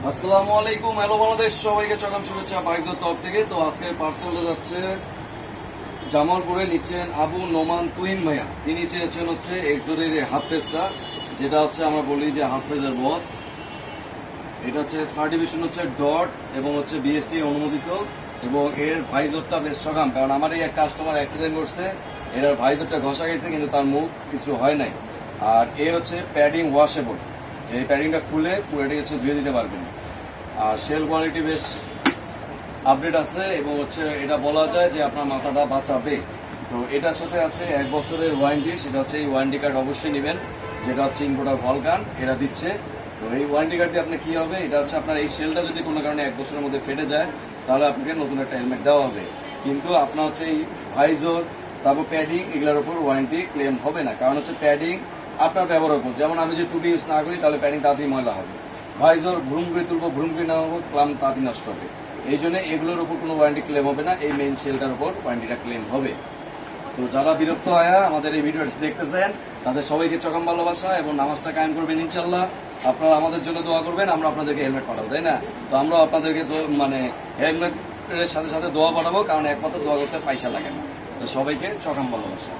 আসসালামু আলাইকুম, হ্যালো বাংলাদেশ, সবাইকে চকাম শুভেচ্ছা বাইকজোর তরফ থেকে। তো আজকের পার্সেলটা যাচ্ছে জামালপুরে, নিচ্ছেন আবু নোমান তুহিন ভাইয়া। তিনি চেয়েছেন হচ্ছে এক্সোরের হাফ ফেজটা, যেটা হচ্ছে আমরা বলি যে হাফ ফেজের বস। এটা হচ্ছে সার্টিফিকেশন হচ্ছে ডট এবং হচ্ছে বিএসটি অনুমোদিত, এবং এর ভাইজরটা বেশ চকাম, কারণ আমার এই এক কাস্টমার অ্যাক্সিডেন্ট করছে, এর ভাইজরটা ঘষা গেছে কিন্তু তার মুখ কিছু হয় নাই। আর এর হচ্ছে প্যাডিং ওয়াশেবল, যে এই প্যাডিংটা খুলে পুরোটাই হচ্ছে ধুয়ে দিতে পারবেন। আর সেল কোয়ালিটি বেশ আপডেট আছে, এবং হচ্ছে এটা বলা যায় যে আপনার মাথাটা বাঁচাবে। তো এটার সাথে আছে 1 বছরের ওয়ারেন্টি, সেটা হচ্ছে এই ওয়ারেন্টি কার্ড অবশ্যই নেবেন, যেটা হচ্ছে ইম্পোর্টার ভলকান এরা দিচ্ছে। তো এই ওয়ারেন্টি কার্ড দিয়ে আপনি কি হবে, এটা হচ্ছে আপনার এই সেলটা যদি কোনো কারণে 1 বছরের মধ্যে ফেটে যায়, তাহলে আপনাকে নতুন একটা হেলমেট দেওয়া হবে। কিন্তু আপনার হচ্ছে এই ভাইজর, তারপর প্যাডিং, এগুলোর উপর ওয়ারেন্টি ক্লেম হবে না, কারণ হচ্ছে প্যাডিং আপনার ব্যবহারের উপর। যেমন আমি যদি টুপি ইউজ না করি, তাহলে প্যাডিং তাড়াতাড়ি ময়লা হবে। ভাইজর ভ্রুম করে তুলবো, ভ্রুম করে নেওয়া হবে, ক্লাম তাড়াতাড়ি নষ্ট হবে। এই জন্য এগুলোর উপর কোনো ওয়ারেন্টি ক্লেম হবে না, এই মেইন সেলটার উপর ওয়ারেন্টিটা ক্লেম হবে। তো যারা বিরক্ত হয় আমাদের এই ভিডিওটি দেখতেছেন, তাদের সবাইকে চকাম ভালোবাসা এবং নামাজটা কায়েম করবেন ইনশাল্লাহ। আপনারা আমাদের জন্য দোয়া করবেন, আমরা আপনাদেরকে হেলমেট পাঠাবো, তাই না? তো আমরা আপনাদেরকে মানে হেলমেটের সাথে সাথে দোয়া পাঠাবো, কারণ একমাত্র দোয়া করতে পয়সা লাগে না। তো সবাইকে চকাম ভালোবাসা।